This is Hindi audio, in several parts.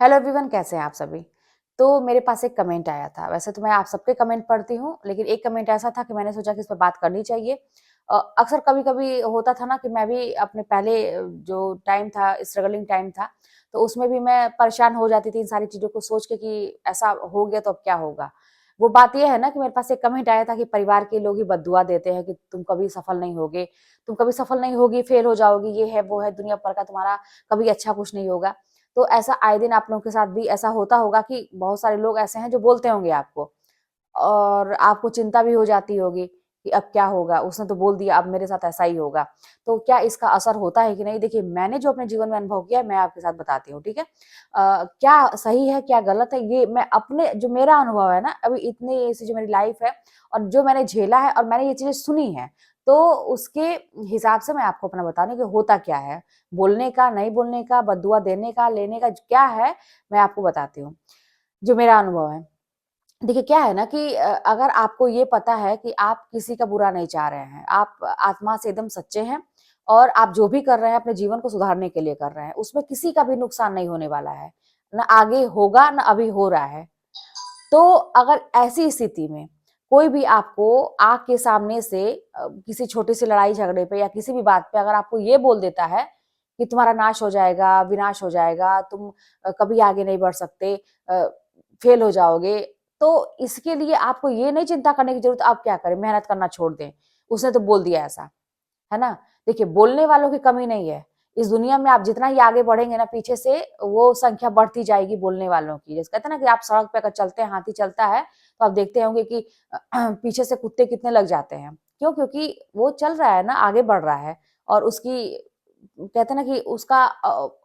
हेलो एवरीवन, कैसे हैं आप सभी। तो मेरे पास एक कमेंट आया था। वैसे तो मैं आप सबके कमेंट पढ़ती हूँ, लेकिन एक कमेंट ऐसा था कि मैंने सोचा कि इस पर बात करनी चाहिए। अक्सर कभी-कभी होता था ना कि मैं भी अपने पहले जो टाइम था, स्ट्रगलिंग टाइम था, तो उसमें भी मैं परेशान हो जाती थी इन सारी चीज़ों को सोच के कि ऐसा हो गया तो अब क्या होगा। वो बात ये है ना कि मेरे पास एक कमेंट आया था कि परिवार के लोग ही बद्दुआ देते हैं कि तुम कभी सफल नहीं होगे, तुम कभी सफल नहीं होगी, फेल हो जाओगी, ये है, वो है, दुनिया भर का तुम्हारा कभी अच्छा कुछ नहीं होगा। तो ऐसा आए दिन आप लोगों के साथ भी ऐसा होता होगा कि बहुत सारे लोग ऐसे हैं जो बोलते होंगे आपको और आपको चिंता भी हो जाती होगी कि अब क्या होगा, उसने तो बोल दिया, अब मेरे साथ ऐसा ही होगा। तो क्या इसका असर होता है कि नहीं? देखिए, मैंने जो अपने जीवन में अनुभव किया है मैं आपके साथ बताती हूँ, ठीक है। क्या सही है क्या गलत है, ये मैं अपने जो मेरा अनुभव है ना, अभी इतनी ऐसी जो मेरी लाइफ है और जो मैंने झेला है और मैंने ये चीजें सुनी है, तो उसके हिसाब से मैं आपको अपना बता रही हूँ कि होता क्या है। बोलने का, नहीं बोलने का, बददुआ देने का, लेने का क्या है, मैं आपको बताती हूँ, जो मेरा अनुभव है। देखिए, क्या है ना कि अगर आपको ये पता है कि आप किसी का बुरा नहीं चाह रहे हैं, आप आत्मा से एकदम सच्चे हैं और आप जो भी कर रहे हैं अपने जीवन को सुधारने के लिए कर रहे हैं, उसमें किसी का भी नुकसान नहीं होने वाला है। ना आगे होगा, ना अभी हो रहा है। तो अगर ऐसी स्थिति में कोई भी आपको आग के सामने से किसी छोटी सी लड़ाई झगड़े पे या किसी भी बात पे अगर आपको ये बोल देता है कि तुम्हारा नाश हो जाएगा, विनाश हो जाएगा, तुम कभी आगे नहीं बढ़ सकते, फेल हो जाओगे, तो इसके लिए आपको ये नहीं चिंता करने की जरूरत आप क्या करें, मेहनत करना छोड़ दें। उसने तो बोल दिया ऐसा, है ना? देखिए, बोलने वालों की कमी नहीं है। इस दुनिया में आप जितना ही आगे बढ़ेंगे ना, पीछे से वो संख्या बढ़ती जाएगी बोलने वालों की। जैसे कहते हैं ना कि आप सड़क पे अगर चलते हैं, हाथी चलता है, तो आप देखते होंगे कि पीछे से कुत्ते कितने लग जाते हैं। क्यों? क्योंकि वो चल रहा है ना, आगे बढ़ रहा है और उसकी कहते हैं ना कि उसका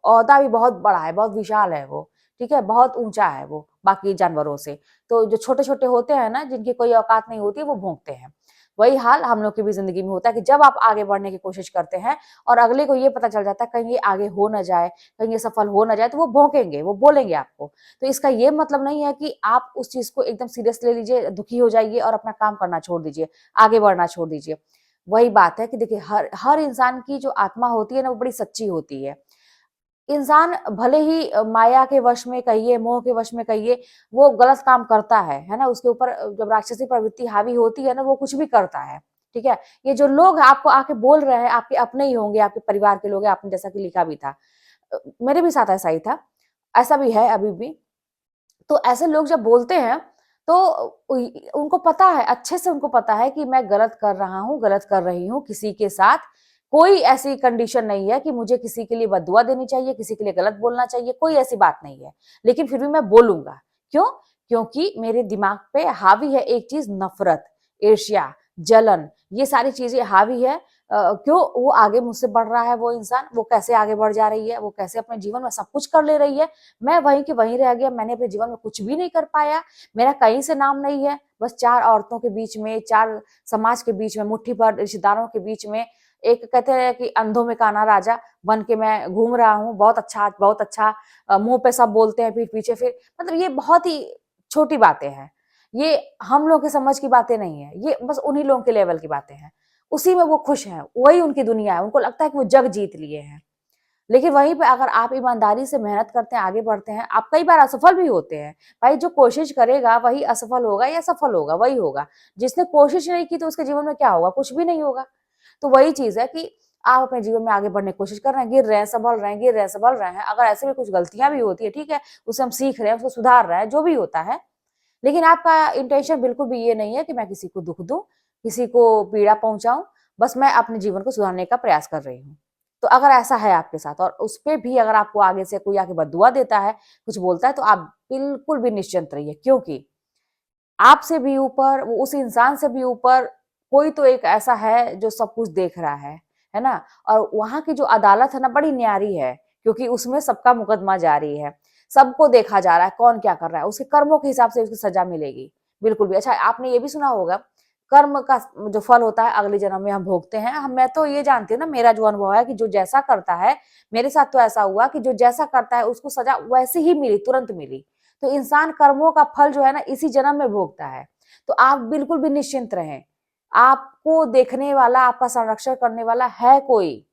ओहदा भी बहुत बड़ा है, बहुत विशाल है वो, ठीक है? बहुत ऊँचा है वो बाकी जानवरों से। तो जो छोटे-छोटे होते हैं ना, जिनकी कोई औकात नहीं होती, वो भौंकते हैं। वही हाल हम लोग की भी ज़िंदगी में होता है कि जब आप आगे बढ़ने की कोशिश करते हैं और अगले को ये पता चल जाता है कहीं ये आगे हो ना जाए, कहीं ये सफल हो ना जाए, तो वो भौंकेंगे, वो बोलेंगे आपको। तो इसका ये मतलब नहीं है कि आप उस चीज़ को एकदम सीरियस ले लीजिए, दुखी हो जाइए और अपना काम करना छोड़ दीजिए, आगे बढ़ना छोड़ दीजिए। वही बात है कि देखिए, हर हर इंसान की जो आत्मा होती है ना, वो बड़ी सच्ची होती है। इंसान भले ही माया के वश में कहिए, मोह के वश में कहिए, वो गलत काम करता है ना? उसके ऊपर जब राक्षसी प्रवृत्ति हावी होती है ना, वो कुछ भी करता है, ठीक है? ये जो लोग आपको आके बोल रहे हैं, आपके अपने ही होंगे, आपके परिवार के लोग हैं, आपने जैसा कि लिखा भी था। मेरे भी साथ ऐसा ही था, ऐसा भी है अभी भी। तो ऐसे लोग जब बोलते हैं, तो उनको पता है, अच्छे से उनको पता है कि मैं गलत कर रहा हूँ, गलत कर रही हूँ किसी के साथ। कोई ऐसी कंडीशन नहीं है कि मुझे किसी के लिए बददुआ देनी चाहिए, किसी के लिए गलत बोलना चाहिए, कोई ऐसी बात नहीं है। लेकिन फिर भी मैं बोलूँगा। क्यों? क्योंकि मेरे दिमाग पे हावी है एक चीज़, नफ़रत, ईर्ष्या, जलन, ये सारी चीज़ें हावी है। क्यों? वो आगे मुझसे बढ़ रहा है वो इंसान, वो कैसे आगे बढ़ जा रही है, वो कैसे अपने जीवन में सब कुछ कर ले रही है, मैं वहीं की वहीं रह गया, मैंने अपने जीवन में कुछ भी नहीं कर पाया, मेरा कहीं से नाम नहीं है, बस 4 औरतों के बीच में, 4 समाज के बीच में, मुट्ठी भर रिश्तेदारों के बीच में, एक कहते हैं कि अंधों में काना राजा बन के मैं घूम रहा हूँ, बहुत अच्छा, मुँह पे सब बोलते हैं, पीठ पीछे फिर मतलब ये बहुत ही छोटी बातें हैं। ये हम लोग की समझ की बातें नहीं है, ये बस उन्हीं लोगों के लेवल की बातें हैं। उसी में वो खुश हैं, वही उनकी दुनिया है, उनको लगता है कि वो जग जीत लिए हैं। लेकिन वहीं पे अगर आप ईमानदारी से मेहनत करते हैं, आगे बढ़ते हैं, आप कई बार असफल भी होते हैं। भाई, जो कोशिश करेगा वही असफल होगा या सफल होगा, वही होगा। जिसने कोशिश नहीं की तो उसके जीवन में क्या होगा? कुछ भी नहीं होगा। तो वही चीज़ है कि आप अपने जीवन में आगे बढ़ने की कोशिश कर रहे हैं, गिर रहे हैं, संभल रहे हैं, गिर रहे हैं, संभल रहे हैं। अगर ऐसे में कुछ गलतियाँ भी होती है, ठीक है, उससे हम सीख रहे हैं, उसको सुधार रहे हैं, जो भी होता है। लेकिन आपका इंटेंशन बिल्कुल भी ये नहीं है कि मैं किसी को दुःख दूँ, किसी को पीड़ा पहुँचाऊँ, बस मैं अपने जीवन को सुधारने का प्रयास कर रही हूँ। तो अगर ऐसा है आपके साथ और उसपे भी अगर आपको आगे से कोई आके बददुआ देता है, कुछ बोलता है, तो आप बिल्कुल भी निश्चिंत रहिए, क्योंकि आपसे भी ऊपर, वो उस इंसान से भी ऊपर कोई तो एक ऐसा है जो सब कुछ देख रहा है ना? और वहाँ की जो अदालत है ना, बड़ी न्यारी है, क्योंकि उसमें सबका मुकदमा जारी है। सबको देखा जा रहा है, कौन क्या कर रहा है, उसके कर्मों के हिसाब से उसकी सज़ा मिलेगी, बिल्कुल भी। अच्छा, आपने ये भी सुना होगा, कर्म का जो फल होता है अगले जन्म में हम भोगते हैं। मैं तो ये जानती हूँ ना, मेरा जो अनुभव है कि जो जैसा करता है, मेरे साथ तो ऐसा हुआ कि जो जैसा करता है उसको सज़ा वैसे ही मिली, तुरंत मिली। तो इंसान कर्मों का फल जो है ना, इसी जन्म में भोगता है। तो आप बिल्कुल भी निश्चिंत रहें। आपको देखने वाला, आपका संरक्षण करने वाला है कोई।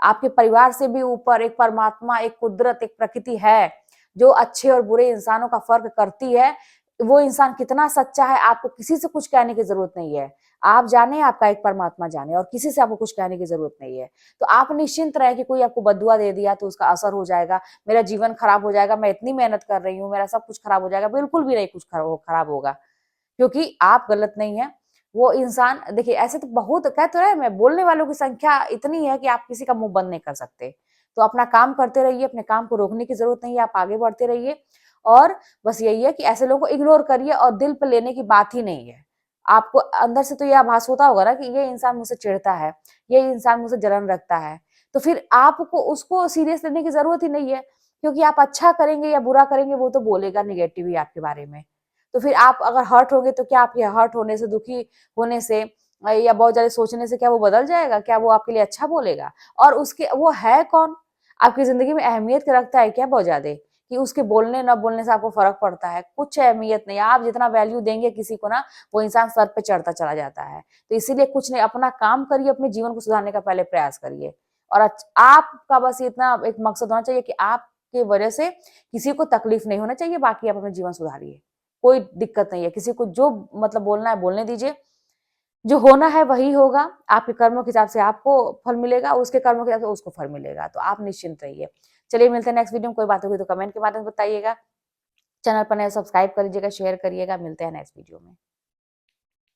आपके परिवार से भी ऊपर एक परमात्मा, एक कुदरत, एक प्रकृति है, जो अच्छे और बुरे इंसानों का फ़र्क करती है, वो इंसान कितना सच्चा है, आपको किसी से कुछ कहने की ज़रूरत नहीं है। आप जाने, आपका एक परमात्मा जाने, और किसी से आपको कुछ कहने की ज़रूरत नहीं है। तो आप निश्चिंत रहें कि कोई आपको बददुआ दे दिया तो उसका असर हो जाएगा, मेरा जीवन खराब हो जाएगा, मैं इतनी मेहनत कर रही हूँ, मेरा सब कुछ खराब हो जाएगा, बिल्कुल भी नहीं कुछ खराब होगा। क्योंकि आप गलत नहीं हैं, वो इंसान देखिए ऐसे तो बहुत कह तो रहे हैं मैं, बोलने वालों की संख्या इतनी है कि आप किसी का मुँह बंद नहीं कर सकते। तो अपना काम करते रहिए, अपने काम को रोकने की ज़रूरत नहीं है, आप आगे बढ़ते रहिए और बस यही है कि ऐसे लोगों को इग्नोर करिए और दिल पे लेने की बात ही नहीं है। आपको अंदर से तो ये आभास होता होगा ना कि ये इंसान मुझसे चिढ़ता है, ये इंसान मुझसे जलन रखता है, तो फिर आपको उसको सीरियस लेने की ज़रूरत ही नहीं है, क्योंकि आप अच्छा करेंगे या बुरा करेंगे वो तो बोलेगा नेगेटिव ही आपके बारे में। तो फिर आप अगर हर्ट होंगे तो क्या आपके हर्ट होने से, दुखी होने से या बहुत ज़्यादा सोचने से क्या वो बदल जाएगा? क्या वो आपके लिए अच्छा बोलेगा? और उसके वो है कौन? आपकी ज़िंदगी में अहमियत रखता है क्या बहुत ज़्यादा? कि उसके बोलने ना बोलने से आपको फ़र्क पड़ता है? कुछ अहमियत नहीं है। आप जितना वैल्यू देंगे किसी को ना, वो इंसान सर पे चढ़ता चला जाता है। तो इसीलिए कुछ नहीं, अपना काम करिए, अपने जीवन को सुधारने का पहले प्रयास करिए। और आपका बस इतना एक मकसद होना चाहिए कि आपकी वजह से किसी को तकलीफ नहीं होना चाहिए, बाकी आप अपना जीवन सुधारिए। कोई दिक्कत नहीं है, किसी को जो मतलब बोलना है बोलने दीजिए, जो होना है वही होगा, आपके कर्मों के हिसाब से आपको फल मिलेगा, उसके कर्मों के हिसाब से उसको फल मिलेगा, तो आप निश्चिंत रहिए। चलिए मिलते हैं नेक्स्ट वीडियो में, कोई बात होगी तो कमेंट के माध्यम से बताइएगा, चैनल पर नए सब्सक्राइब कर लीजिएगा, शेयर करिएगा, मिलते हैं नेक्स्ट वीडियो में।